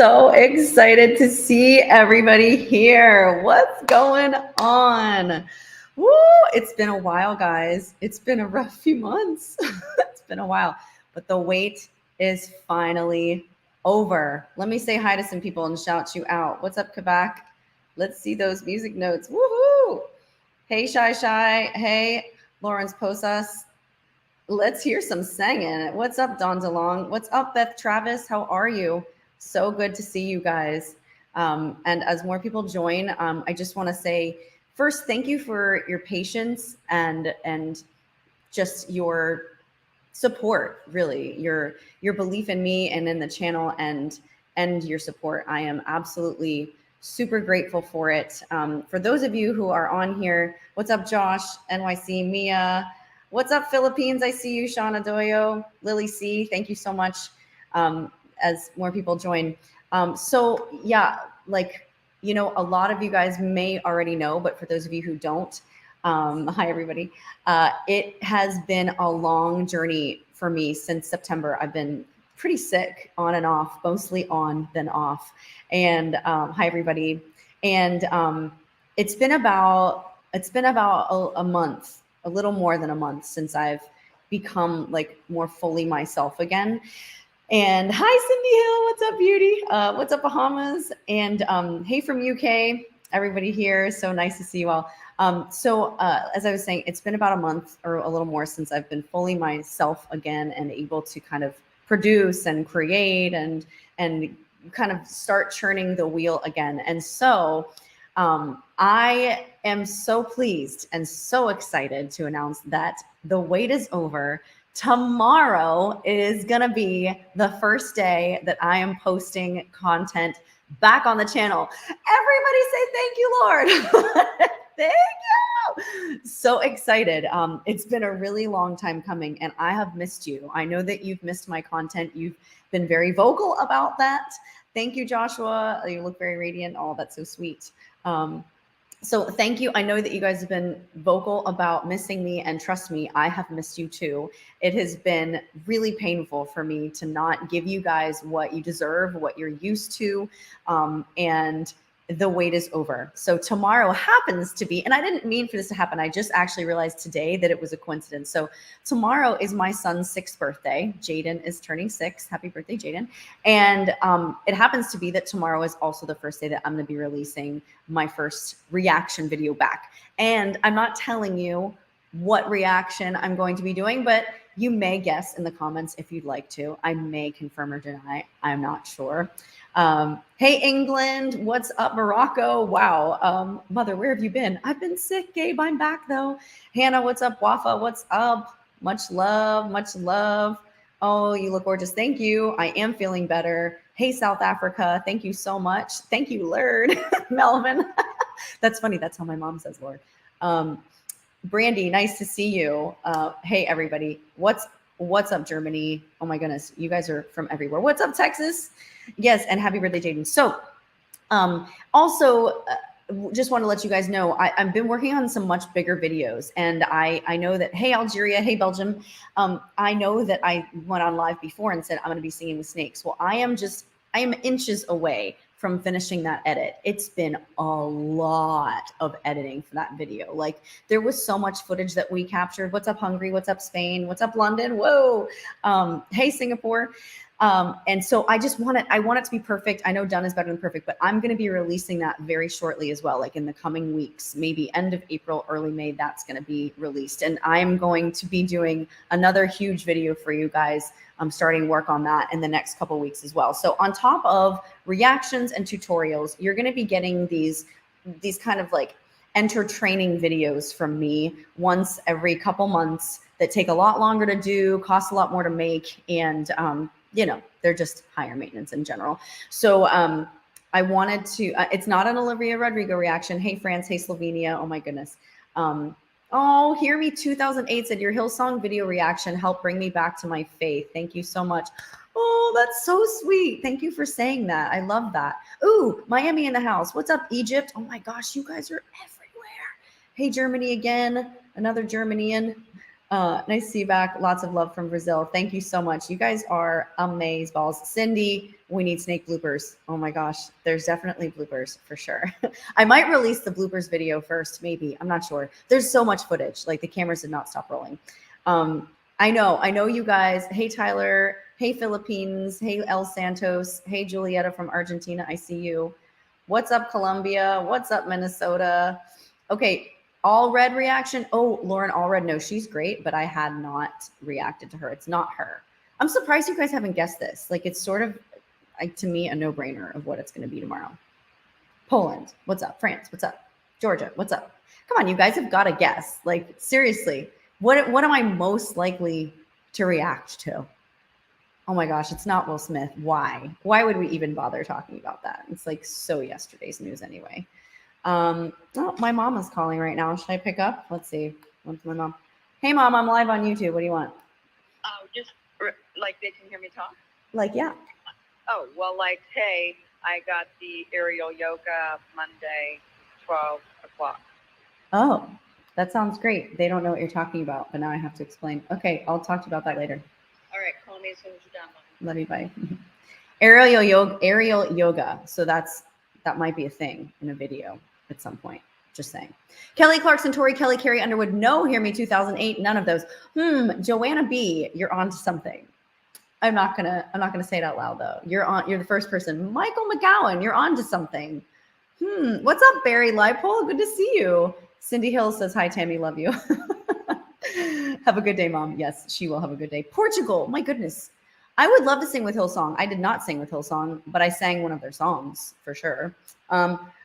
So excited to see everybody here. What's going on? Woo! It's been a while, guys. It's been a rough few months. It's been a while, but the wait is finally over. Let me say hi to some people and shout you out. What's up, Quebec? Let's see those music notes. Woohoo! Hey, Shy Shy. Hey, Lawrence Posas. Let's hear some singing. What's up, Don DeLong? What's up, Beth Travis? How are you? So good to see you guys. And as more people join, I just want to say first, thank you for your patience and just your support. Really, your belief in me and in the channel and your support. I am absolutely super grateful for it. For those of you who are on here, what's up, Josh, NYC, Mia? What's up, Philippines? I see you, Shauna Doyo, Lily C. Thank you so much. As more people join. So yeah, like, you know, a lot of you guys may already know, but for those of you who don't, hi everybody. It has been a long journey for me since September. I've been pretty sick on and off, mostly on then off. And hi everybody. And it's been about a month, a little more than a month since I've become like more fully myself again. And hi, Cindy Hill. What's up, beauty? What's up, Bahamas? And hey from UK, everybody here. So nice to see you all. As I was saying, it's been about a month or a little more since I've been fully myself again and able to kind of produce and create and kind of start churning the wheel again. And so I am so pleased and so excited to announce that the wait is over. Tomorrow is going to be the first day that I am posting content back on the channel. Everybody say thank you, Lord. Thank you. So excited. It's been a really long time coming and I have missed you. I know that you've missed my content. You've been very vocal about that. Thank you, Joshua. You look very radiant. Oh, that's so sweet. So thank you. I know that you guys have been vocal about missing me, and trust me, I have missed you too. It has been really painful for me to not give you guys what you deserve, what you're used to, and the wait is over. So tomorrow happens to be, and I didn't mean for this to happen. I just actually realized today that it was a coincidence. So tomorrow is my son's 6th birthday. Jaden is turning 6. Happy birthday, Jaden. And it happens to be that tomorrow is also the first day that I'm going to be releasing my first reaction video back. And I'm not telling you what reaction I'm going to be doing, but you may guess in the comments if you'd like to. I may confirm or deny. I'm not sure. Hey, England, what's up, Morocco? Wow. Mother, where have you been? I've been sick, Gabe. I'm back though. Hannah, what's up? Wafa, what's up? Much love, much love. Oh, you look gorgeous. Thank you. I am feeling better. Hey, South Africa. Thank you so much. Thank you, Lord. Melvin. That's funny. That's how my mom says Lord. Brandy, nice to see you. Hey, everybody. What's up, Germany? Oh my goodness, you guys are from everywhere. What's up, Texas? Yes, and happy birthday, Jaden. So also, just want to let you guys know, I've been working on some much bigger videos, and I know that, hey, Algeria, hey, Belgium. I know that I went on live before and said I'm going to be singing with snakes. Well, I am inches away from finishing that edit. It's been a lot of editing for that video. Like, there was so much footage that we captured. What's up, Hungary? What's up, Spain? What's up, London? Whoa. Hey, Singapore. And so I want it to be perfect. I know done is better than perfect, but I'm going to be releasing that very shortly as well. Like in the coming weeks, maybe end of April, early May, that's going to be released. And I'm going to be doing another huge video for you guys. I'm starting work on that in the next couple of weeks as well. So on top of reactions and tutorials, you're going to be getting these kind of like training videos from me once every couple months that take a lot longer to do, cost a lot more to make, and you know, they're just higher maintenance in general. So I wanted to, it's not an Olivia Rodrigo reaction. Hey, France. Hey, Slovenia. Oh my goodness. Oh, Hear Me 2008 said your Hillsong video reaction helped bring me back to my faith. Thank you so much. Oh, that's so sweet. Thank you for saying that. I love that. Ooh, Miami in the house. What's up, Egypt? Oh my gosh, you guys are everywhere. Hey, Germany again. Another Germanian. Nice to see you back. Lots of love from Brazil. Thank you so much. You guys are amaze balls. Cindy, we need snake bloopers. Oh my gosh, there's definitely bloopers for sure. I might release the bloopers video first, maybe. I'm not sure. There's so much footage. Like the cameras did not stop rolling. I know you guys. Hey, Tyler. Hey, Philippines. Hey, El Santos. Hey, Julieta from Argentina. I see you. What's up, Colombia? What's up, Minnesota? Okay, all red reaction. Oh, Lauren Allred. No, she's great, but I had not reacted to her. It's not her. I'm surprised you guys haven't guessed this. Like, it's sort of, like, to me, a no-brainer of what it's going to be tomorrow. Poland. What's up? France. What's up? Georgia. What's up? Come on, you guys have got to guess. Like, seriously, what am I most likely to react to? Oh my gosh, it's not Will Smith. Why? Why would we even bother talking about that? It's like so yesterday's news anyway. Oh, my mom is calling right now. Should I pick up? Let's see. What's my mom? Hey, Mom, I'm live on YouTube. What do you want? Oh, just like they can hear me talk? Like, yeah. Oh, well, like, hey, I got the aerial yoga Monday, 12 o'clock. Oh, that sounds great. They don't know what you're talking about, but now I have to explain. Okay, I'll talk to you about that later. All right, call me as soon as you're done. Love you, bye. Aerial yoga. So that might be a thing in a video at some point. Just saying. Kelly Clarkson, Tori Kelly, Carrie Underwood. No, hear me. 2008. None of those. Joanna B. You're on to something. I'm not gonna say it out loud though. You're the first person. Michael McGowan. You're on to something. What's up, Barry Leipold? Good to see you. Cindy Hill says hi, Tammy. Love you. Have a good day, Mom. Yes, she will have a good day. Portugal. My goodness. I would love to sing with Hillsong. I did not sing with Hillsong, but I sang one of their songs for sure.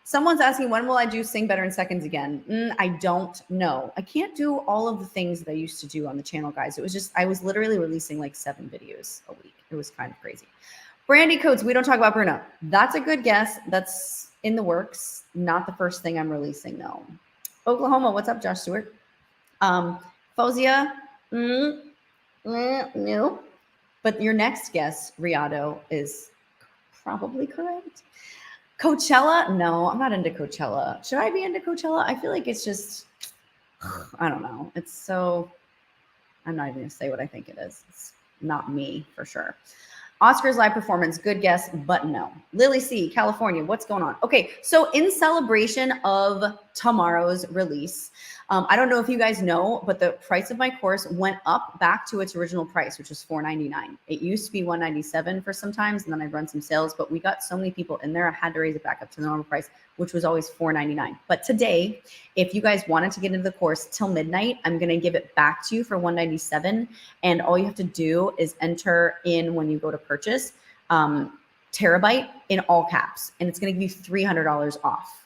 Someone's asking, when will I do Sing Better in Seconds again? I don't know. I can't do all of the things that I used to do on the channel, guys. It was just, I was literally releasing like 7 videos a week. It was kind of crazy. Brandy Coates, we don't talk about Bruno. That's a good guess. That's in the works. Not the first thing I'm releasing though. Oklahoma, what's up, Josh Stewart? Fozia, no. But your next guess, Riado, is probably correct. Coachella? No, I'm not into Coachella. Should I be into Coachella? I feel like it's just, I don't know. It's so, I'm not even going to say what I think it is. It's not me for sure. Oscars live performance, good guess, but no. Lily C, California, what's going on? Okay, so in celebration of tomorrow's release, I don't know if you guys know, but the price of my course went up back to its original price, which was $4.99. It used to be $197 for some times, and then I'd run some sales, but we got so many people in there, I had to raise it back up to the normal price, which was always $4.99. But today, if you guys wanted to get into the course till midnight, I'm going to give it back to you for $197, and all you have to do is enter in when you go to purchase terabyte in all caps, and it's going to give you $300 off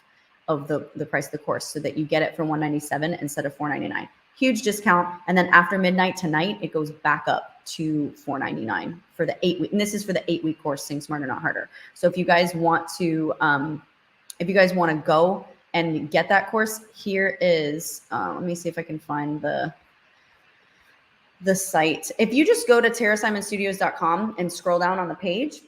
of the price of the course, so that you get it for $197 instead of $4.99. Huge discount. And then after midnight tonight, it goes back up to $4.99 for the 8 week. And this is for the 8-week course, Sing Smarter, Not Harder. So if you guys want to, go and get that course, here is, let me see if I can find the site. If you just go to TaraSimonStudios.com and scroll down on the page,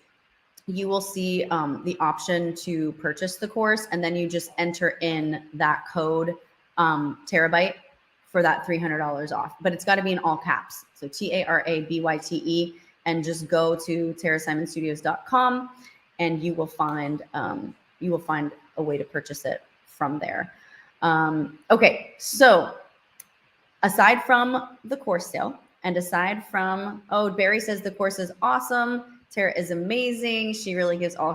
you will see the option to purchase the course, and then you just enter in that code terabyte for that $300 off. But it's got to be in all caps. So TARABYTE, and just go to TaraSimonStudios.com, and you will find a way to purchase it from there. Okay, so aside from the course sale, and aside from, Barry says the course is awesome. Tara is amazing. She really gives it all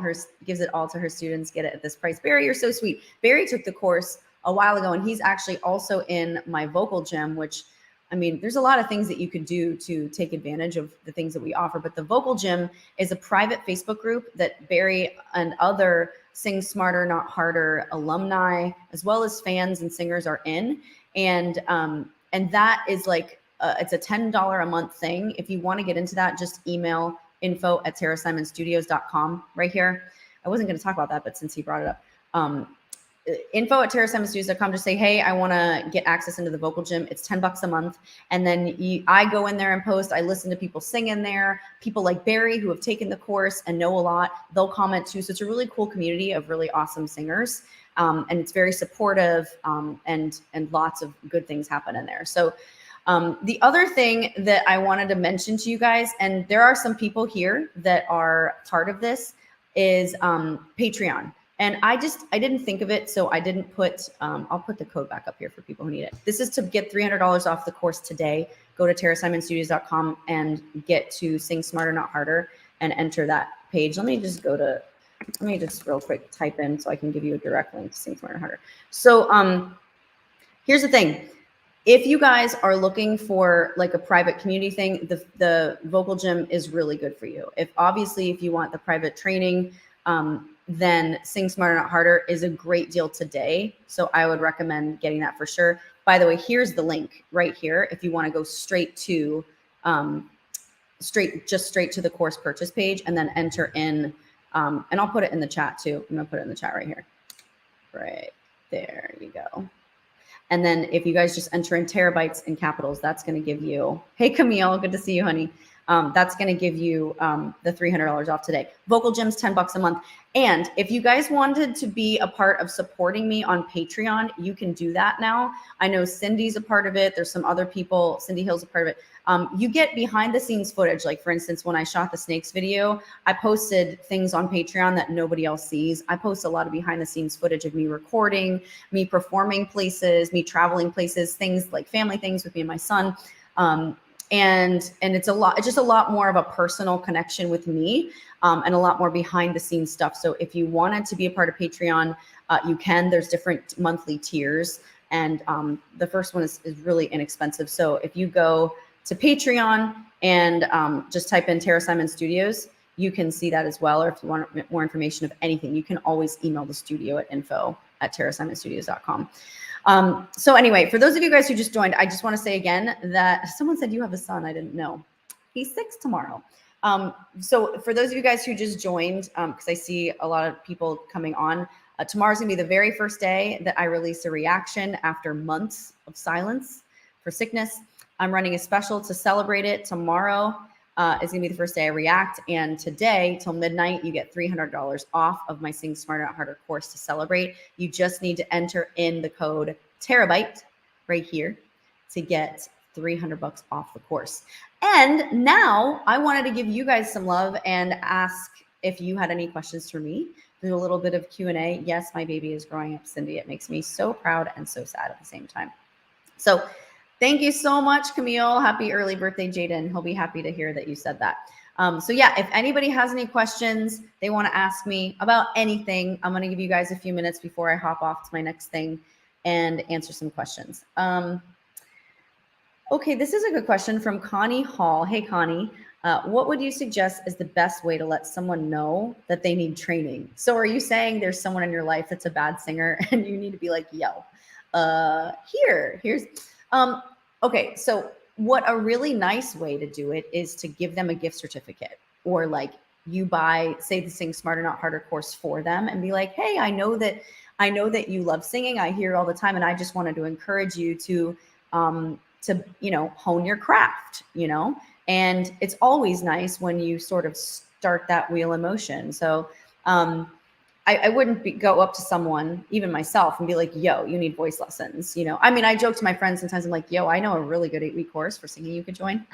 to her students. Get it at this price. Barry, you're so sweet. Barry took the course a while ago, and he's actually also in my vocal gym, which, I mean, there's a lot of things that you could do to take advantage of the things that we offer. But the vocal gym is a private Facebook group that Barry and other Sing Smarter, Not Harder alumni, as well as fans and singers, are in. And that is like, it's a $10 a month thing. If you want to get into that, just email info@TaraSimonStudios.com right here. I wasn't going to talk about that, but since he brought it up, info@TaraSimonStudios.com. Just say, hey, I want to get access into the vocal gym. It's $10 a month. And then I go in there and post. I listen to people sing in there. People like Barry, who have taken the course and know a lot, they'll comment too. So it's a really cool community of really awesome singers. And it's very supportive, and lots of good things happen in there. So The other thing that I wanted to mention to you guys, and there are some people here that are part of this, is Patreon. And I didn't think of it, so I didn't put, I'll put the code back up here for people who need it. This is to get $300 off the course today. Go to TaraSimonStudios.com and get to Sing Smarter, Not Harder and enter that page. Let me just real quick type in so I can give you a direct link to Sing Smarter, Not Harder. So here's the thing. If you guys are looking for like a private community thing, the vocal gym is really good for you. If you want the private training, then Sing Smarter Not Harder is a great deal today. So I would recommend getting that for sure. By the way, here's the link right here. If you want to go straight to straight to the course purchase page and then enter in, and I'll put it in the chat too. I'm gonna put it in the chat right here. Right there you go. And then if you guys just enter in terabytes in capitals, that's going to give you, hey, Camille, good to see you, honey. That's going to give you the $300 off today. Vocal Gym's $10 a month. And if you guys wanted to be a part of supporting me on Patreon, you can do that now. I know Cindy's a part of it. There's some other people. Cindy Hill's a part of it. You get behind the scenes footage. Like for instance, when I shot the snakes video, I posted things on Patreon that nobody else sees. I post a lot of behind the scenes footage of me recording, me performing places, me traveling places, things like family things with me and my son. And it's just a lot more of a personal connection with me, and a lot more behind the scenes stuff. So if you wanted to be a part of Patreon, you can. There's different monthly tiers, and the first one is really inexpensive. So if you go to Patreon and just type in Tara Simon Studios, you can see that as well. Or if you want more information of anything, you can always email the studio at info@TaraSimonStudios.com. So anyway, for those of you guys who just joined, I just want to say again that someone said you have a son. I didn't know. He's 6 tomorrow. So for those of you guys who just joined, because I see a lot of people coming on, tomorrow's gonna be the very first day that I release a reaction after months of silence for sickness. I'm running a special to celebrate it. Tomorrow is gonna be the first day I react. And today till midnight, you get $300 off of my Sing Smarter Not Harder course to celebrate. You just need to enter in the code terabyte right here to get $300 off the course. And now I wanted to give you guys some love and ask if you had any questions for me. Do a little bit of Q&A. Yes, my baby is growing up, Cindy. It makes me so proud and so sad at the same time. So thank you so much, Camille. Happy early birthday, Jaden. He'll be happy to hear that you said that. So yeah, if anybody has any questions they want to ask me about anything, I'm going to give you guys a few minutes before I hop off to my next thing and answer some questions. Okay, this is a good question from Connie Hall. Hey, Connie. What would you suggest is the best way to let someone know that they need training? So are you saying there's someone in your life that's a bad singer and you need to be like, yo, here's, okay. So what a really nice way to do it is to give them a gift certificate, or like you buy, say, the Sing Smarter Not Harder course for them and be like, hey, I know that you love singing. I hear it all the time. And I just wanted to encourage you to, hone your craft, and it's always nice when you sort of start that wheel in motion. So I wouldn't go up to someone, even myself, and be like, yo, you need voice lessons. I mean, I joke to my friends sometimes. I'm like, yo, I know a really good 8-week course for singing you could join.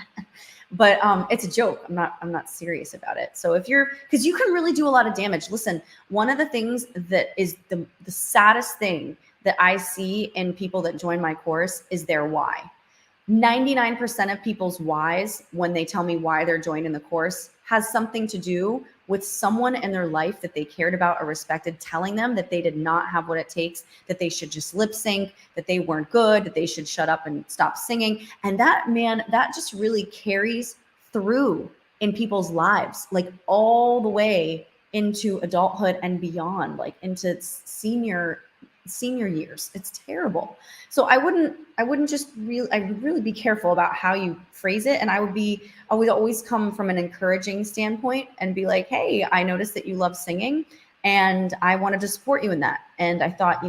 But it's a joke. I'm not serious about it. So because you can really do a lot of damage. Listen, one of the things that is the saddest thing that I see in people that join my course is their why. 99% of people's whys, when they tell me why they're joining the course, has something to do with someone in their life that they cared about or respected telling them that they did not have what it takes, that they should just lip sync, that they weren't good, that they should shut up and stop singing. And that just really carries through in people's lives, like all the way into adulthood and beyond, like into senior years. It's terrible. So I would really be careful about how you phrase it. And I would always come from an encouraging standpoint and be like, hey, I noticed that you love singing and I wanted to support you in that. And I thought,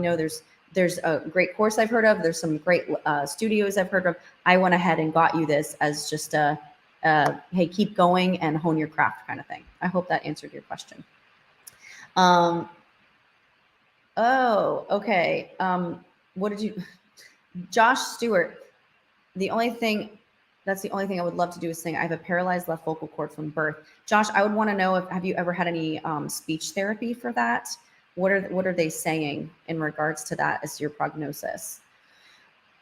there's a great course I've heard of. There's some great studios I've heard of. I went ahead and got you this as just a, hey, keep going and hone your craft kind of thing. I hope that answered your question. Oh, okay. What did you, Josh Stewart? the only thing that's the only thing I would love to do is sing. I have a paralyzed left vocal cord from birth. Josh, I would want to know if have you ever had any speech therapy for that? What are they saying in regards to that as your prognosis?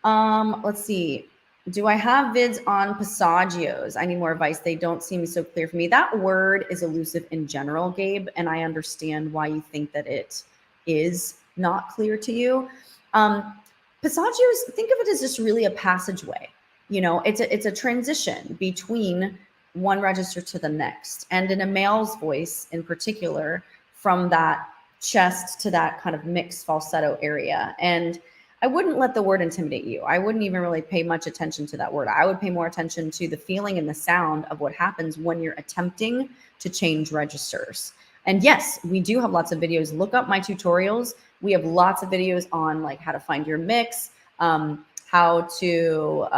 Let's see. Do I have vids on passagios? I need more advice. They don't seem so clear for me. That word is elusive in general, Gabe, and I understand why you think that it is not clear to you. Passagios, think of it as just really a passageway. It's a transition between one register to the next. And in a male's voice in particular, from that chest to that kind of mixed falsetto area. And I wouldn't let the word intimidate you. I wouldn't even really pay much attention to that word. I would pay more attention to the feeling and the sound of what happens when you're attempting to change registers. And yes, we do have lots of videos. Look up my tutorials. We have lots of videos on like how to find your mix, how to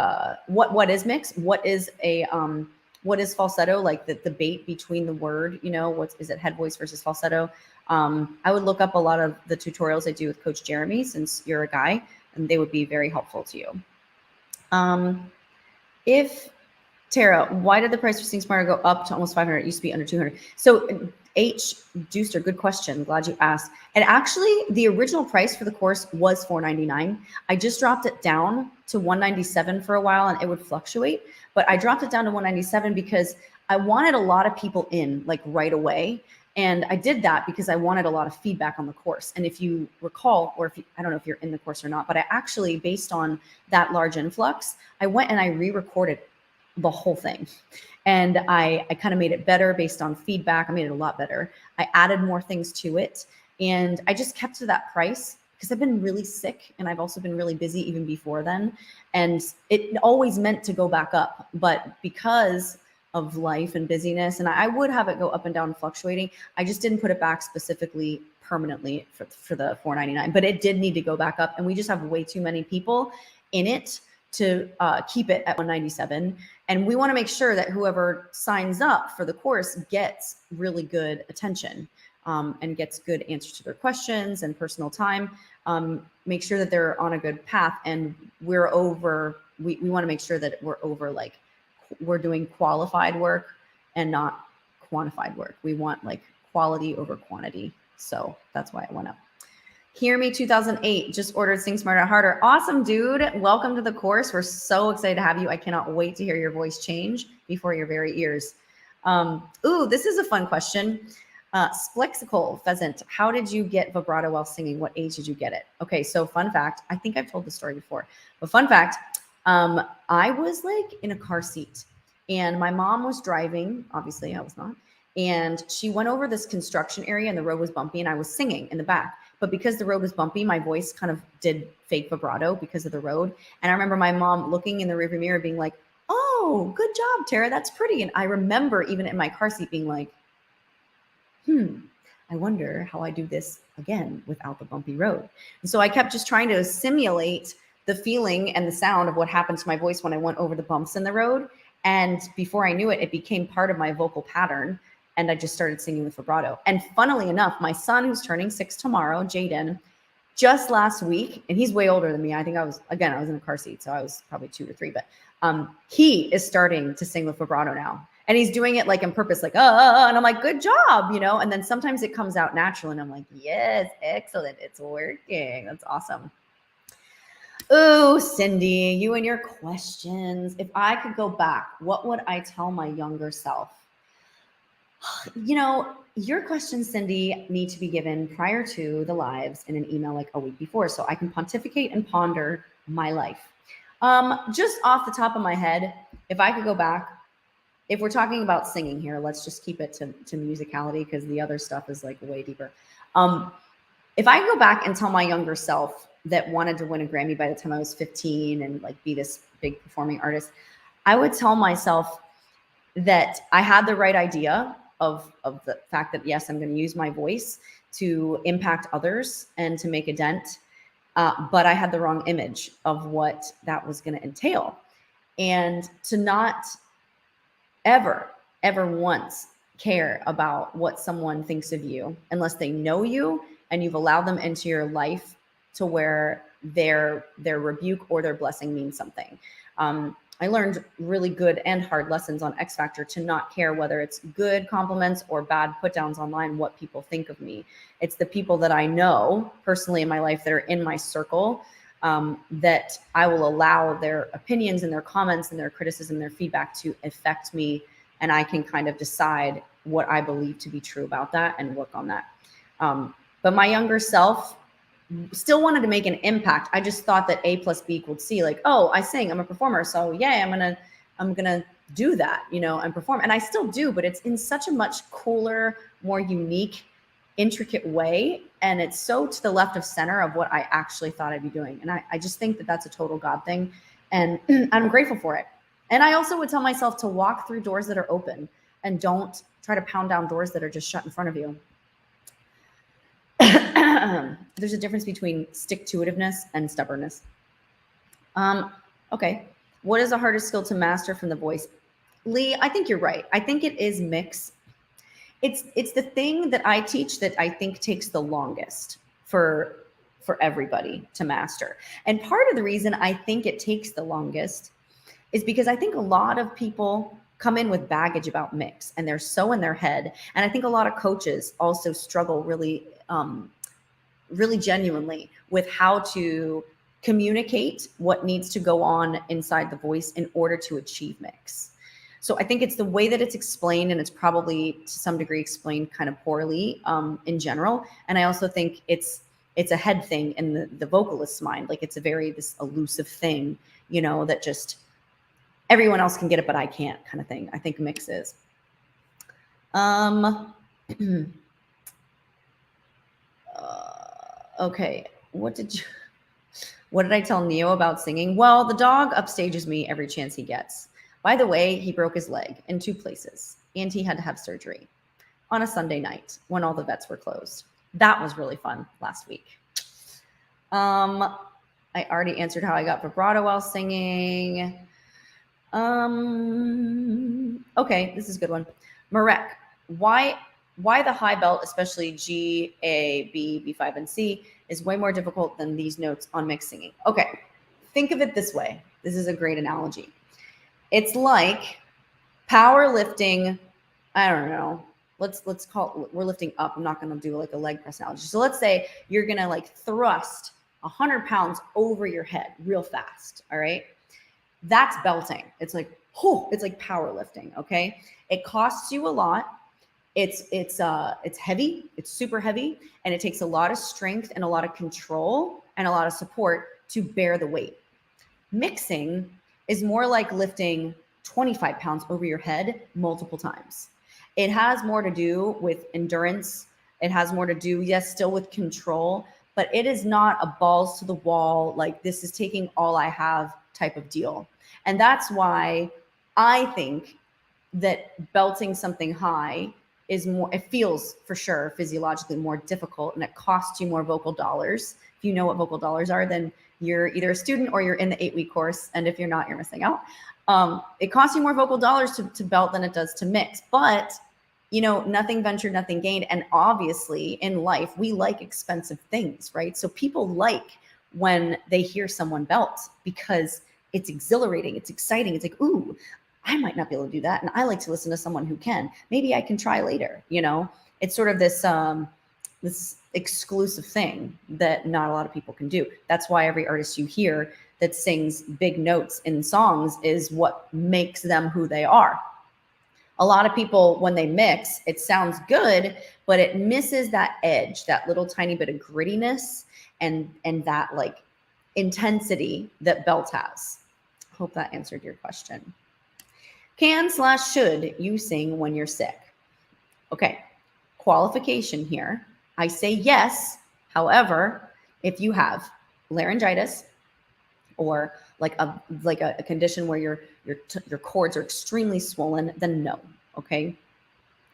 what is mix, what is falsetto, like the debate between the word, is it head voice versus falsetto. I would look up a lot of the tutorials I do with Coach Jeremy, since you're a guy, and they would be very helpful to you. If Tara, why did the price for Sing Smarter go up to almost 500? It used to be under 200. So H Juicer, good question. Glad you asked. And actually, the original price for the course was $499. I just dropped it down to $197 for a while, and it would fluctuate. But I dropped it down to $197 because I wanted a lot of people in like right away. And I did that because I wanted a lot of feedback on the course. And if you recall, or I don't know if you're in the course or not, but I actually, based on that large influx, I went and I re-recorded the whole thing. And I kind of made it better based on feedback. I made it a lot better. I added more things to it. And I just kept to that price because I've been really sick and I've also been really busy even before then. And it always meant to go back up. But because of life and busyness, and I would have it go up and down fluctuating, I just didn't put it back specifically permanently for the $499. But it did need to go back up. And we just have way too many people in it to keep it at $197. And we want to make sure that whoever signs up for the course gets really good attention and gets good answers to their questions and personal time. Make sure that they're on a good path. And we want to make sure that we're doing qualified work and not quantified work. We want like quality over quantity. So that's why it went up. Hear Me 2008 just ordered Sing Smarter Harder. Awesome, dude. Welcome to the course. We're so excited to have you. I cannot wait to hear your voice change before your very ears. This is a fun question. Splexical Pheasant, how did you get vibrato while singing? What age did you get it? Okay, so fun fact. I think I've told the story before, but fun fact. I was like in a car seat and my mom was driving. Obviously, I was not. And she went over this construction area and the road was bumpy and I was singing in the back. But because the road was bumpy, my voice kind of did fake vibrato because of the road. And I remember my mom looking in the rearview mirror being like, "Oh, good job, Tara. That's pretty." And I remember even in my car seat being like, I wonder how I do this again without the bumpy road. And so I kept just trying to simulate the feeling and the sound of what happened to my voice when I went over the bumps in the road. And before I knew it, it became part of my vocal pattern. And I just started singing with vibrato. And funnily enough, my son, who's turning 6 tomorrow, Jaden, just last week, and he's way older than me. I think I was in a car seat, so I was probably 2 or 3, but he is starting to sing with vibrato now. And he's doing it like on purpose, like, and I'm like, good job, And then sometimes it comes out natural and I'm like, yes, excellent. It's working. That's awesome. Oh, Cindy, you and your questions. If I could go back, what would I tell my younger self? Your questions, Cindy, need to be given prior to the lives in an email like a week before so I can pontificate and ponder my life. Just off the top of my head, if I could go back, if we're talking about singing here, let's just keep it to musicality because the other stuff is like way deeper. If I go back and tell my younger self that wanted to win a Grammy by the time I was 15 and like be this big performing artist, I would tell myself that I had the right idea of the fact that, yes, I'm going to use my voice to impact others and to make a dent. But I had the wrong image of what that was going to entail. And to not ever once care about what someone thinks of you unless they know you and you've allowed them into your life to where their rebuke or their blessing means something. I learned really good and hard lessons on X Factor to not care whether it's good compliments or bad put downs online, what people think of me. It's the people that I know personally in my life that are in my circle, that I will allow their opinions and their comments and their criticism, their feedback to affect me. And I can kind of decide what I believe to be true about that and work on that. But my younger self still wanted to make an impact. I just thought that A plus B equaled C. Like, oh, I sing, I'm a performer, so yay, I'm gonna do that, and perform. And I still do, but it's in such a much cooler, more unique, intricate way. And it's so to the left of center of what I actually thought I'd be doing. And I just think that that's a total God thing. And I'm grateful for it. And I also would tell myself to walk through doors that are open and don't try to pound down doors that are just shut in front of you. There's a difference between stick-to-itiveness and stubbornness. Okay. What is the hardest skill to master from the voice? Lee, I think you're right. I think it is mix. It's the thing that I teach that I think takes the longest for everybody to master. And part of the reason I think it takes the longest is because I think a lot of people come in with baggage about mix and they're so in their head. And I think a lot of coaches also struggle really genuinely with how to communicate what needs to go on inside the voice in order to achieve mix. So I think it's the way that it's explained, and it's probably to some degree explained kind of poorly in general. And I also think it's a head thing in the vocalist's mind. Like it's a very this elusive thing, that just everyone else can get it, but I can't kind of thing. I think mix is. Okay. What did I tell Neo about singing? Well, the dog upstages me every chance he gets. By the way, he broke his leg in 2 places and he had to have surgery on a Sunday night when all the vets were closed. That was really fun last week. I already answered how I got vibrato while singing. Okay, this is a good one. Marek, why the high belt, especially G, A, B, B5, and C, is way more difficult than these notes on mixed singing. Okay, think of it this way. This is a great analogy. It's like powerlifting. I don't know. Let's call it, we're lifting up. I'm not going to do like a leg press analogy. So let's say you're going to like thrust 100 pounds over your head real fast. All right. That's belting. It's like powerlifting. Okay. It costs you a lot. It's heavy. It's super heavy. And it takes a lot of strength and a lot of control and a lot of support to bear the weight. Mixing is more like lifting 25 pounds over your head multiple times. It has more to do with endurance. It has more to do, yes, still with control, but it is not a balls to the wall, like this is taking all I have type of deal. And that's why I think that belting something high is more, it feels for sure physiologically more difficult and it costs you more vocal dollars. If you know what vocal dollars are, then you're either a student or you're in the 8-week course. And if you're not, you're missing out. It costs you more vocal dollars to belt than it does to mix, but nothing ventured, nothing gained. And obviously in life, we like expensive things, right? So people like when they hear someone belt because it's exhilarating. It's exciting. It's like, ooh, I might not be able to do that. And I like to listen to someone who can. Maybe I can try later. It's sort of this exclusive thing that not a lot of people can do. That's why every artist you hear that sings big notes in songs is what makes them who they are. A lot of people, when they mix, it sounds good, but it misses that edge, that little tiny bit of grittiness and that like intensity that belt has. Hope that answered your question. Should you sing when you're sick? Okay, qualification here. I say yes. However, if you have laryngitis or like a condition where your cords are extremely swollen, then no. Okay.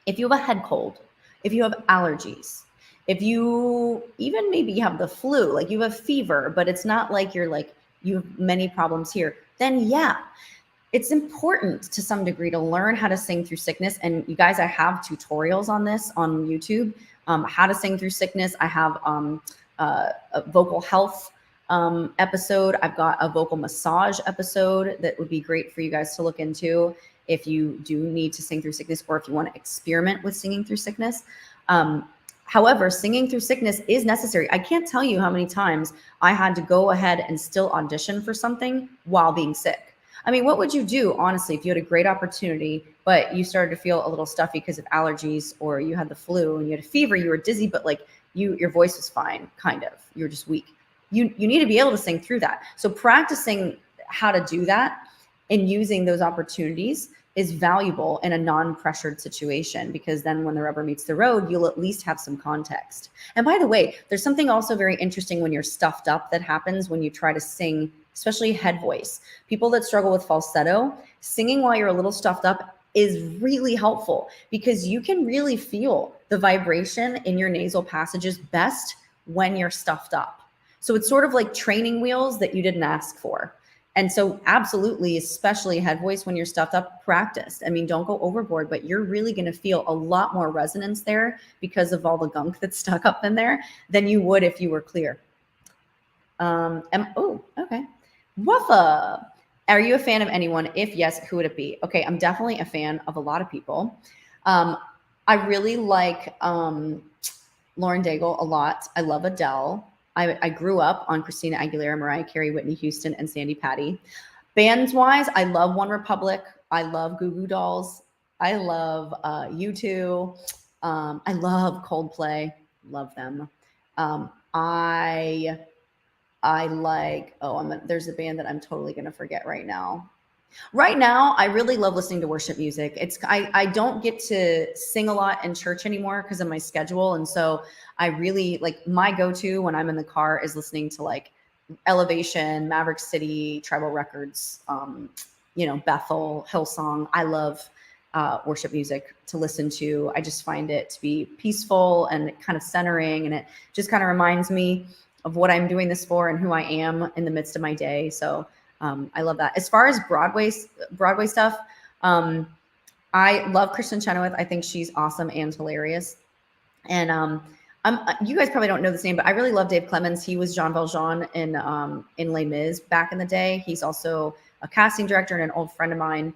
If you have a head cold, if you have allergies, if you even maybe have the flu, like you have fever, but it's not like you have many problems here, then yeah, it's important to some degree to learn how to sing through sickness. And you guys, I have tutorials on this on YouTube, how to sing through sickness. I have a vocal health episode. I've got a vocal massage episode that would be great for you guys to look into if you do need to sing through sickness, or if you want to experiment with singing through sickness. However, singing through sickness is necessary. I can't tell you how many times I had to go ahead and still audition for something while being sick. I mean, what would you do, honestly, if you had a great opportunity, but you started to feel a little stuffy because of allergies, or you had the flu and you had a fever, you were dizzy, but like your voice was fine, kind of. You were just weak. You need to be able to sing through that. So practicing how to do that and using those opportunities is valuable in a non-pressured situation, because then when the rubber meets the road, you'll at least have some context. And by the way, there's something also very interesting when you're stuffed up that happens when you try to sing, especially head voice. People that struggle with falsetto, singing while you're a little stuffed up is really helpful, because you can really feel the vibration in your nasal passages best when you're stuffed up. So it's sort of like training wheels that you didn't ask for. And so absolutely, especially head voice when you're stuffed up, practice. I mean, don't go overboard, but you're really going to feel a lot more resonance there because of all the gunk that's stuck up in there than you would if you were clear. Okay. Wuffa. Are you a fan of anyone? If yes, who would it be? Okay, I'm definitely a fan of a lot of people. I really like Lauren Daigle a lot. I love Adele. I grew up on Christina Aguilera, Mariah Carey, Whitney Houston, and Sandy Patty. Bands-wise, I love One Republic. I love Goo Goo Dolls. I love U2. I love Coldplay. Love them. I like, there's a band that I'm totally going to forget right now. Right now, I really love listening to worship music. I don't get to sing a lot in church anymore because of my schedule. And so I really like, my go-to when I'm in the car is listening to like Elevation, Maverick City, Tribal Records, Bethel, Hillsong. I love worship music to listen to. I just find it to be peaceful and kind of centering. And it just kind of reminds me of what I'm doing this for and who I am in the midst of my day. So I love that. As far as Broadway stuff, I love Kristen Chenoweth. I think she's awesome and hilarious. And you guys probably don't know this name, but I really love Dave Clemens. He was Jean Valjean in Les Mis back in the day. He's also a casting director and an old friend of mine.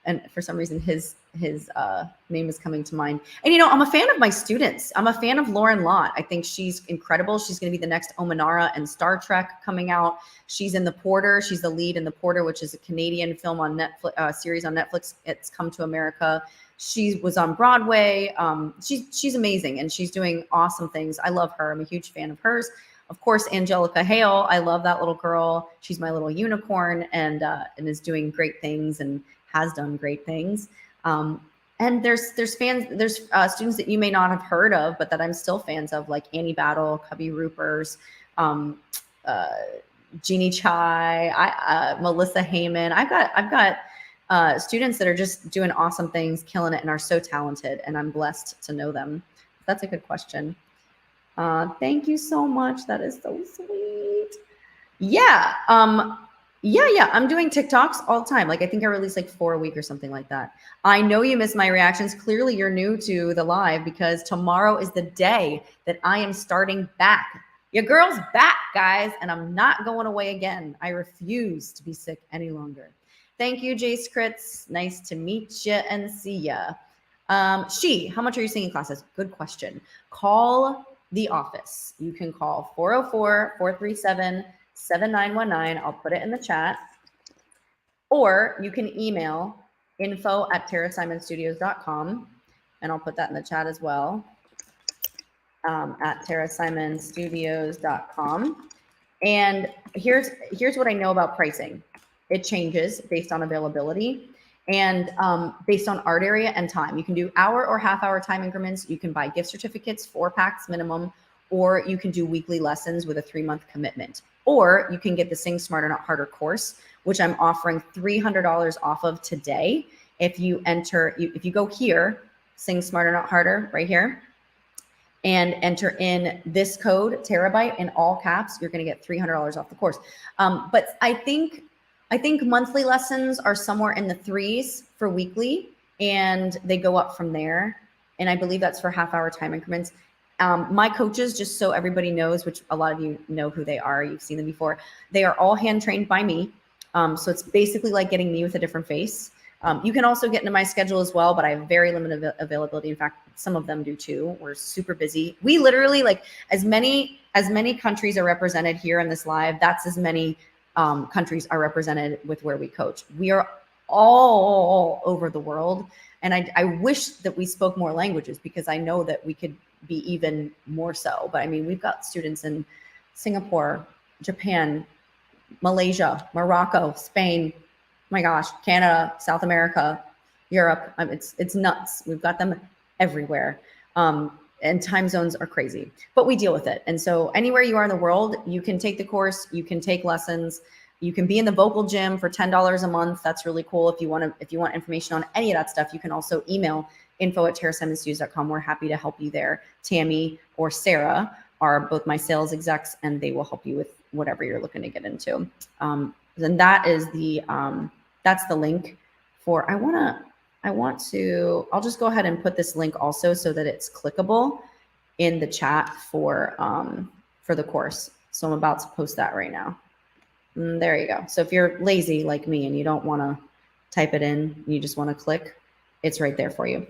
And for some reason, his name is coming to mind. And, I'm a fan of my students. I'm a fan of Lauren Lott. I think she's incredible. She's going to be the next Omanara in Star Trek coming out. She's in The Porter. She's the lead in The Porter, which is a Canadian film on Netflix, series on Netflix. It's come to America. She was on Broadway. She's amazing, and she's doing awesome things. I love her. I'm a huge fan of hers. Of course, Angelica Hale. I love that little girl. She's my little unicorn, and is doing great things and has done great things. And there's students that you may not have heard of, but that I'm still fans of, like Annie Battle, Cubby Roopers, Jeannie Chai, Melissa Heyman. I've got students that are just doing awesome things, killing it, and are so talented, and I'm blessed to know them. That's a good question. Thank you so much. That is so sweet. Yeah. Yeah. I'm doing TikToks all the time. Like, I think I release like 4 a week or something like that. I know you missed my reactions. Clearly you're new to the live, because tomorrow is the day that I am starting back. Your girl's back, guys, and I'm not going away again. I refuse to be sick any longer. Thank you, Jace Crits. Nice to meet you and see ya. How much are you singing classes? Good question. Call the office. You can call 404-437-7919. I'll put it in the chat. Or you can email info@terrasimonstudios.com, and I'll put that in the chat as well. At terrasimonstudios.com. And here's what I know about pricing. It changes based on availability and based on art area and time. You can do hour or half-hour time increments. You can buy gift certificates, 4 packs minimum, or you can do weekly lessons with a 3-month commitment. Or you can get the Sing Smarter Not Harder course, which I'm offering $300 off of today. If you go here, Sing Smarter Not Harder, right here, and enter in this code terabyte in all caps, you're going to get $300 off the course. But I think monthly lessons are somewhere in the 3s for weekly, and they go up from there. And I believe that's for half-hour time increments. My coaches, just so everybody knows, which a lot of you know who they are, you've seen them before, they are all hand trained by me. So it's basically like getting me with a different face. You can also get into my schedule as well, but I have very limited availability. In fact, some of them do too. We're super busy. We literally, like, as many countries are represented here in this live, that's as many countries are represented with where we coach. We are all over the world. And I wish that we spoke more languages, because I know that we could be even more so. But I mean, we've got students in Singapore, Japan, Malaysia, Morocco, Spain, my gosh, Canada, South America, Europe. It's nuts. We've got them everywhere. And time zones are crazy, but we deal with it. And so anywhere you are in the world, you can take the course, you can take lessons, you can be in the vocal gym for $10 a month. That's really cool. If you want information on any of that stuff, you can also email info@terrasimonstudios.com. We're happy to help you there. Tammy or Sarah are both my sales execs, and they will help you with whatever you're looking to get into. Then that is that's the link for, I'll just go ahead and put this link also so that it's clickable in the chat for the course. So I'm about to post that right now. There you go. So if you're lazy like me and you don't want to type it in, you just want to click, it's right there for you.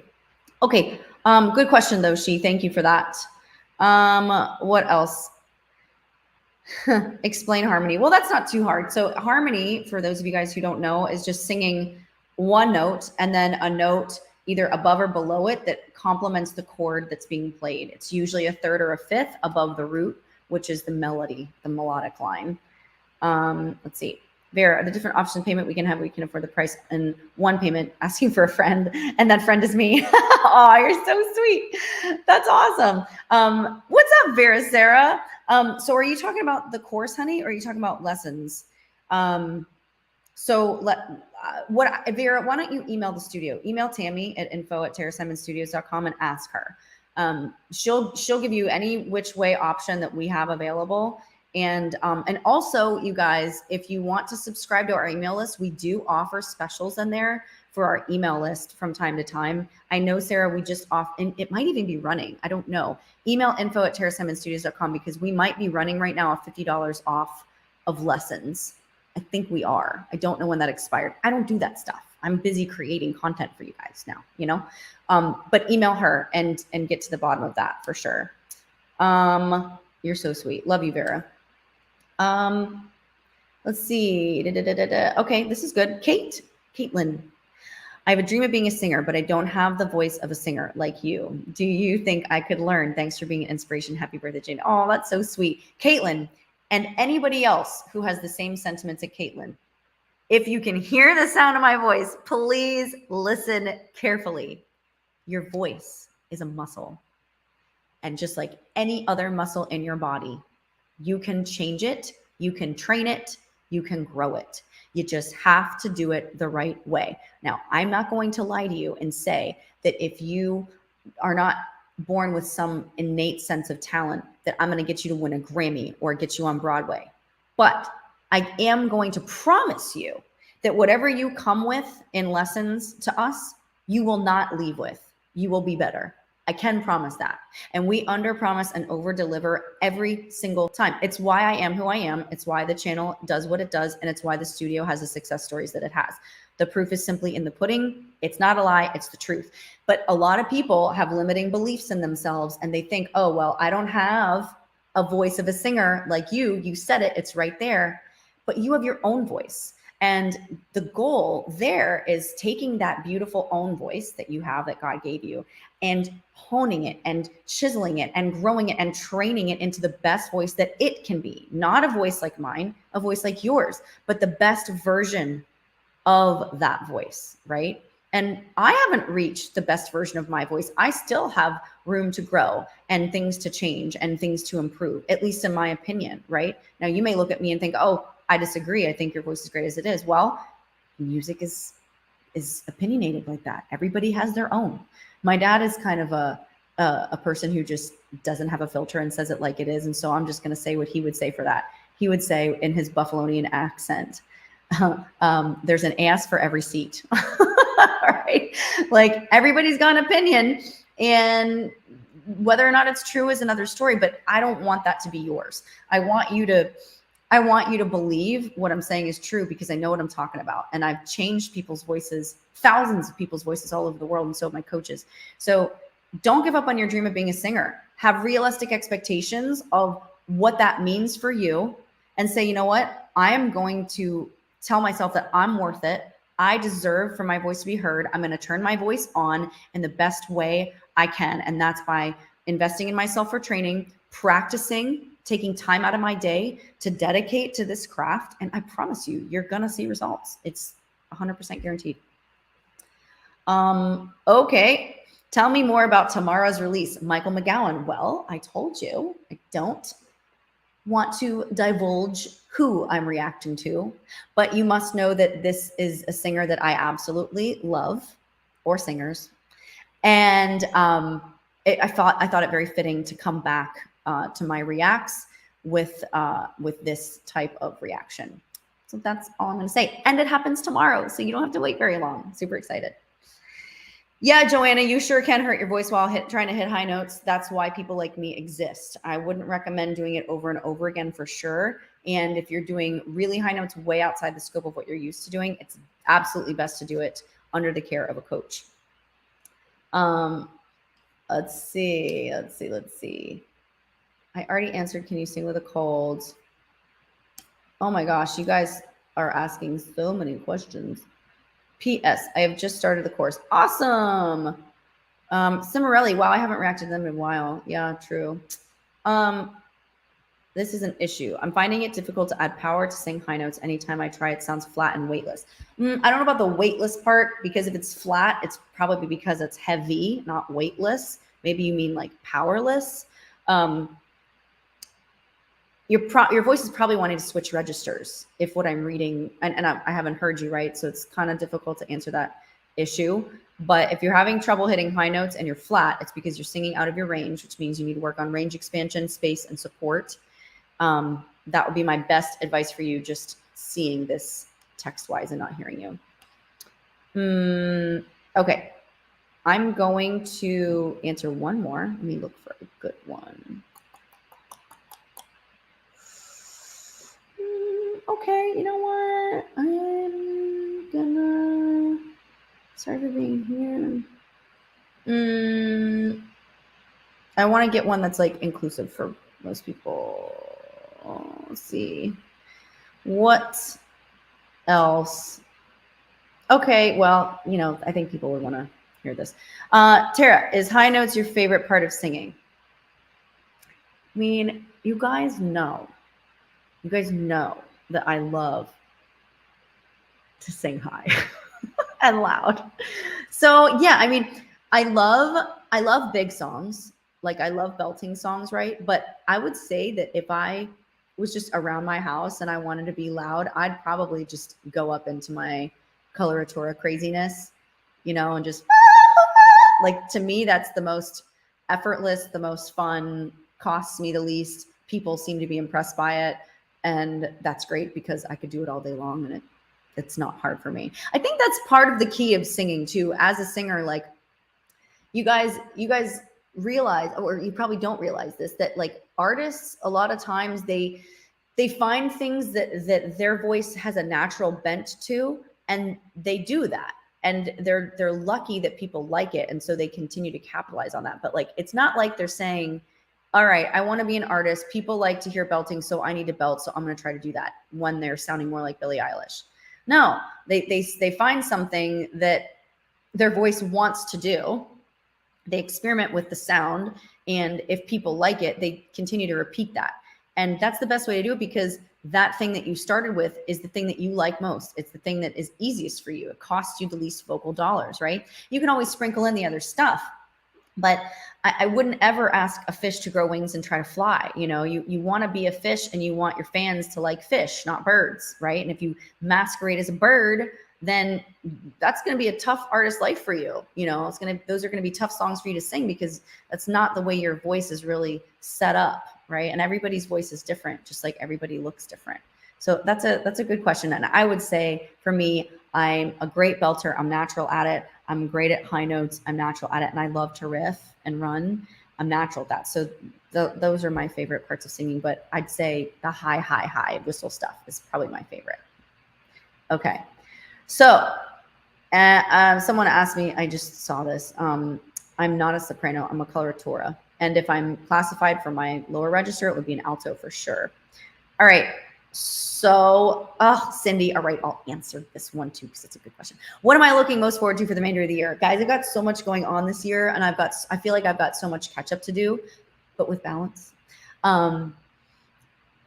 Okay. Good question though, She. Thank you for that. What else? Explain harmony. Well, that's not too hard. So harmony, for those of you guys who don't know, is just singing one note and then a note either above or below it that complements the chord that's being played. It's usually a third or a fifth above the root, which is the melody, the melodic line. Let's see. Vera, the different options of payment we can have, we can afford the price in one payment, asking for a friend, and that friend is me. Oh, you're so sweet. That's awesome. What's up, Vera Sarah? So are you talking about the course, honey, or are you talking about lessons? Vera, why don't you email the studio? Email Tammy at info@terrasimonstudios.com and ask her. She'll give you any which way option that we have available. And also, you guys, if you want to subscribe to our email list, we do offer specials in there for our email list from time to time. I know, Sarah, we just and it might even be running. I don't know. Email info@terrasimonstudios.com, because we might be running right now a $50 off of lessons. I think we are. I don't know when that expired. I don't do that stuff. I'm busy creating content for you guys now, you know? But email her and get to the bottom of that for sure. You're so sweet. Love you, Vera. Let's see. Okay, this is good. Caitlin. I have a dream of being a singer, but I don't have the voice of a singer like you. Do you think I could learn? Thanks for being an inspiration. Happy birthday, Jane. Oh, that's so sweet. Caitlin, and anybody else who has the same sentiments at Caitlin, if you can hear the sound of my voice, please listen carefully. Your voice is a muscle. And just like any other muscle in your body, you can change it, you can train it, you can grow it. You just have to do it the right way. Now, I'm not going to lie to you and say that if you are not born with some innate sense of talent, that I'm going to get you to win a Grammy or get you on Broadway. But I am going to promise you that whatever you come with in lessons to us, you will not leave with. You will be better. I can promise that. And we under promise and over deliver every single time. It's why I am who I am. It's why the channel does what it does. And it's why the studio has the success stories that it has. The proof is simply in the pudding. It's not a lie. It's the truth. But a lot of people have limiting beliefs in themselves, and they think, oh, well, I don't have a voice of a singer like you. You said it. It's right there. But you have your own voice. And the goal there is taking that beautiful own voice that you have, that God gave you, and honing it and chiseling it and growing it and training it into the best voice that it can be. Not a voice like mine, a voice like yours, but the best version of that voice, right? And I haven't reached the best version of my voice. I still have room to grow and things to change and things to improve, at least in my opinion, right? Now, you may look at me and think, oh, I disagree. I think your voice is great as it is. Well, music is opinionated like that. Everybody has their own. My dad is kind of a person who just doesn't have a filter and says it like it is. And so I'm just going to say what he would say for that. He would say in his Buffalonian accent, there's an ass for every seat. All right. Like, everybody's got an opinion, and whether or not it's true is another story, but I don't want that to be yours. I want you to believe what I'm saying is true because I know what I'm talking about. And I've changed people's voices, thousands of people's voices all over the world. And so have my coaches. So don't give up on your dream of being a singer. Have realistic expectations of what that means for you and say, you know what? I am going to tell myself that I'm worth it. I deserve for my voice to be heard. I'm going to turn my voice on in the best way I can. And that's by investing in myself for training, practicing, taking time out of my day to dedicate to this craft. And I promise you, you're going to see results. It's 100% guaranteed. Okay. Tell me more about tomorrow's release. Michael McGowan. Well, I told you, I don't want to divulge who I'm reacting to, but you must know that this is a singer that I absolutely love, or singers. And I thought it very fitting to come back to my reacts with this type of reaction. So that's all I'm going to say. And it happens tomorrow, so you don't have to wait very long. Super excited. Yeah, Joanna, you sure can hurt your voice while trying to hit high notes. That's why people like me exist. I wouldn't recommend doing it over and over again for sure. And if you're doing really high notes way outside the scope of what you're used to doing, it's absolutely best to do it under the care of a coach. Let's see. I already answered, can you sing with a cold? Oh my gosh, you guys are asking so many questions. P.S. I have just started the course. Awesome. Cimarelli. Wow, I haven't reacted to them in a while. Yeah, true. This is an issue. I'm finding it difficult to add power to sing high notes. Anytime I try, it sounds flat and weightless. I don't know about the weightless part, because if it's flat, it's probably because it's heavy, not weightless. Maybe you mean like powerless. Your voice is probably wanting to switch registers, if what I'm reading, and I haven't heard you right, so it's kind of difficult to answer that issue. But if you're having trouble hitting high notes and you're flat, it's because you're singing out of your range, which means you need to work on range expansion, space, and support. That would be my best advice for you, just seeing this text-wise and not hearing you. Okay. I'm going to answer one more. Let me look for a good one. Okay, you know what? I'm gonna, sorry for being here. I want to get one that's like inclusive for most people. Let's see. What else? Okay, well, you know, I think people would want to hear this. Tara, is high notes your favorite part of singing? I mean, you guys know that I love to sing high and loud. So yeah, I mean, I love big songs. Like I love belting songs, right? But I would say that if I was just around my house and I wanted to be loud, I'd probably just go up into my coloratura craziness, you know, and just like, to me, that's the most effortless, the most fun, costs me the least. People seem to be impressed by it. And that's great because I could do it all day long and it's not hard for me. I think that's part of the key of singing too. As a singer, like you guys realize, or you probably don't realize this, that like artists, a lot of times they find things that their voice has a natural bent to, and they do that. And they're lucky that people like it. And so they continue to capitalize on that. But like, it's not like they're saying, all right, I want to be an artist. People like to hear belting, so I need to belt. So I'm going to try to do that, when they're sounding more like Billie Eilish. No, they find something that their voice wants to do. They experiment with the sound. And if people like it, they continue to repeat that. And that's the best way to do it, because that thing that you started with is the thing that you like most. It's the thing that is easiest for you. It costs you the least vocal dollars, right? You can always sprinkle in the other stuff. But I wouldn't ever ask a fish to grow wings and try to fly. You know, you want to be a fish and you want your fans to like fish, not birds, right? And if you masquerade as a bird, then that's going to be a tough artist life for you. You know, those are going to be tough songs for you to sing, because that's not the way your voice is really set up, right? And everybody's voice is different, just like everybody looks different. So that's a good question. And I would say for me, I'm a great belter. I'm natural at it. I'm great at high notes. I'm natural at it. And I love to riff and run. I'm natural at that. So those are my favorite parts of singing, but I'd say the high whistle stuff is probably my favorite. Okay. So someone asked me, I just saw this. I'm not a soprano, I'm a coloratura. And if I'm classified for my lower register, it would be an alto for sure. All right. So, Cindy, all right, I'll answer this one too, because it's a good question. What am I looking most forward to for the remainder of the year? Guys, I've got so much going on this year, and I feel like I've got so much catch up to do, but with balance.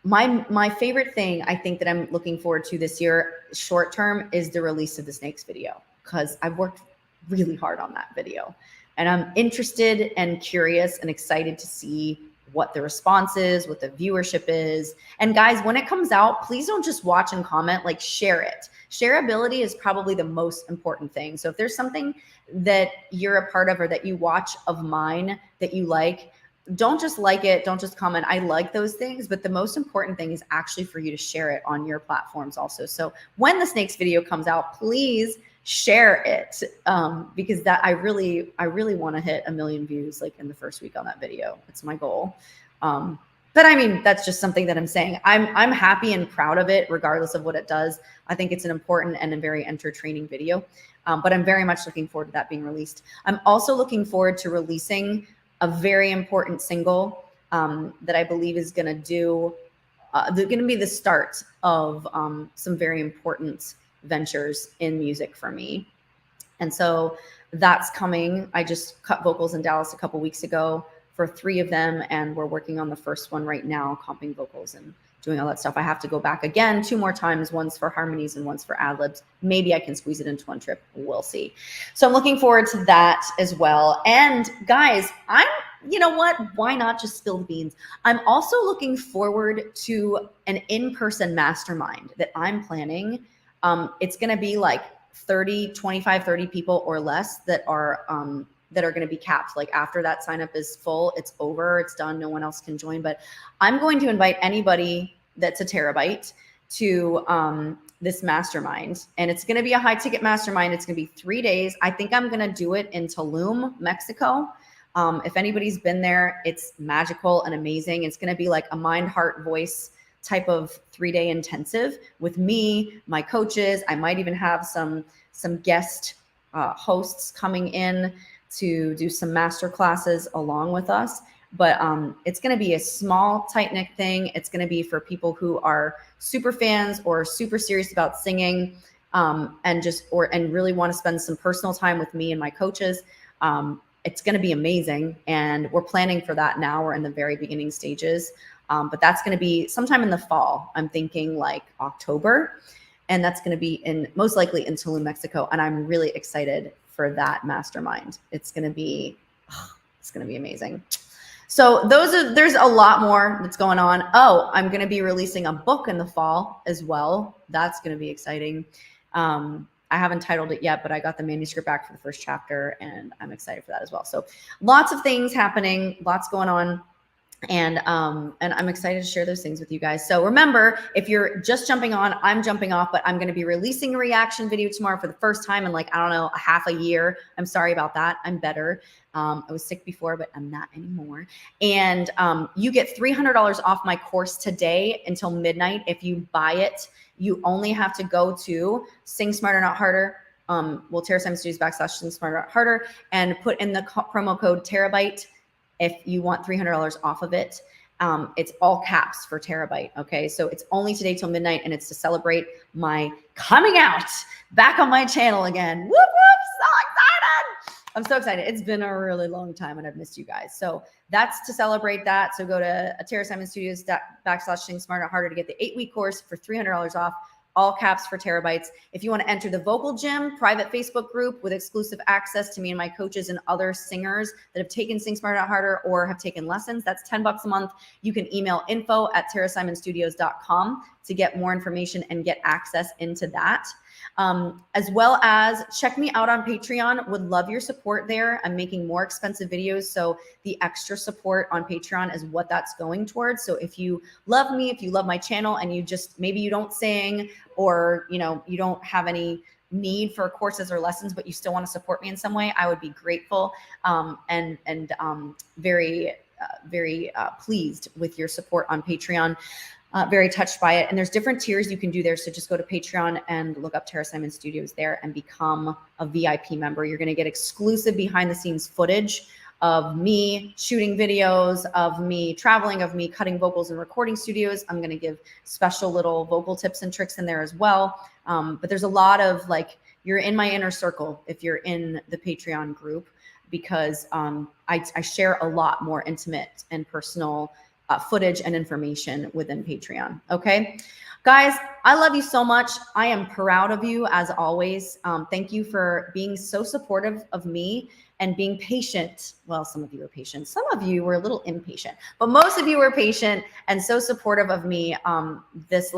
My favorite thing I think that I'm looking forward to this year, short term, is the release of the Snakes video, because I've worked really hard on that video. And I'm interested and curious and excited to see what the response is, what the viewership is. And guys, when it comes out, please don't just watch and comment, like share it. Shareability is probably the most important thing. So if there's something that you're a part of or that you watch of mine that you like, don't just like it, don't just comment. I like those things, but the most important thing is actually for you to share it on your platforms also. So when the Snakes video comes out, please share it, because that I really want to hit 1 million views like in the first week on that video. It's my goal. But I mean, that's just something that I'm saying. I'm happy and proud of it, regardless of what it does. I think it's an important and a very entertaining video. But I'm very much looking forward to that being released. I'm also looking forward to releasing a very important single that I believe is going to be the start of some very important ventures in music for me. And so that's coming. I just cut vocals in Dallas a couple weeks ago for 3 of them, and we're working on the first one right now, comping vocals and doing all that stuff. I have to go back again 2 more times, once for harmonies and once for ad-libs. Maybe I can squeeze it into one trip. We'll see. So I'm looking forward to that as well. And guys, you know what? Why not just spill the beans? I'm also looking forward to an in-person mastermind that I'm planning. It's going to be like 25, 30 people or less that are going to be capped. Like after that sign up is full, it's over, it's done. No one else can join, but I'm going to invite anybody that's a terabyte to this mastermind. And it's going to be a high ticket mastermind. It's going to be 3 days. I think I'm going to do it in Tulum, Mexico. If anybody's been there, it's magical and amazing. It's going to be like a mind, heart, voice type of 3-day intensive with me, my coaches. I might even have some guest hosts coming in to do some master classes along with us. But it's going to be a small, tight-knit thing. It's going to be for people who are super fans or super serious about singing, and really want to spend some personal time with me and my coaches. It's going to be amazing, and we're planning for that now. We're in the very beginning stages. But that's going to be sometime in the fall. I'm thinking like October, and that's going to be most likely in Tulum, Mexico. And I'm really excited for that mastermind. It's going to be amazing. So there's a lot more that's going on. Oh, I'm going to be releasing a book in the fall as well. That's going to be exciting. I haven't titled it yet, but I got the manuscript back for the first chapter, and I'm excited for that as well. So lots of things happening, lots going on. And I'm excited to share those things with you guys. So remember, if you're just jumping on, I'm jumping off, but I'm going to be releasing a reaction video tomorrow for the first time in like, I don't know, a half a year. I'm sorry about that. I'm better. I was sick before, but I'm not anymore. And you get $300 off my course today until midnight. If you buy it, you only have to go to Sing Smarter Not Harder. Terra Studios / Sing Smarter Not Harder, and put in the promo code terabyte if you want $300 off of it. It's all caps for terabyte. Okay. So it's only today till midnight, and it's to celebrate my coming out back on my channel again. Whoop, whoop. So excited. I'm so excited. It's been a really long time and I've missed you guys. So that's to celebrate that. So go to Terra Studios / Sing Smarter Not Harder to get the 8-week course for $300 off. All caps for terabytes. If you want to enter the Vocal Gym private Facebook group with exclusive access to me and my coaches and other singers that have taken Sing Smarter Not Harder or have taken lessons, that's $10 a month. You can email info@terrasimonstudios.com to get more information and get access into that. As well as check me out on Patreon. Would love your support there. I'm making more expensive videos, so the extra support on Patreon is what that's going towards. So if you love me, if you love my channel, and maybe you don't sing, or you don't have any need for courses or lessons, but you still want to support me in some way, I would be grateful and very pleased with your support on Patreon. Very touched by it. And there's different tiers you can do there. So just go to Patreon and look up Tara Simon Studios there and become a VIP member. You're going to get exclusive behind the scenes footage of me shooting videos, of me traveling, of me cutting vocals in recording studios. I'm going to give special little vocal tips and tricks in there as well. But there's a lot of like, you're in my inner circle if you're in the Patreon group, because I share a lot more intimate and personal footage and information within Patreon. Okay, guys, I love you so much. I am proud of you as always. Thank you for being so supportive of me and being patient. Well, some of you were patient. Some of you were a little impatient, but most of you were patient and so supportive of me this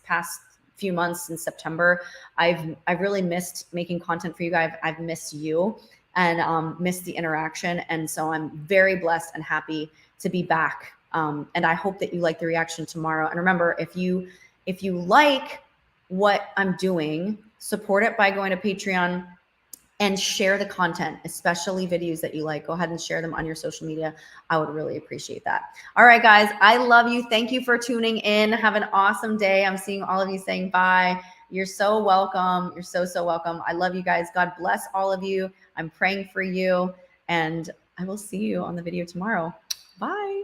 past few months in September. I've really missed making content for you guys. I've missed you and missed the interaction. And so I'm very blessed and happy to be back. And I hope that you like the reaction tomorrow. And remember, if you like what I'm doing, support it by going to Patreon and share the content, especially videos that you like. Go ahead and share them on your social media. I would really appreciate that. All right, guys, I love you. Thank you for tuning in. Have an awesome day. I'm seeing all of you saying bye. You're so welcome. You're so, so welcome. I love you guys. God bless all of you. I'm praying for you, and I will see you on the video tomorrow. Bye.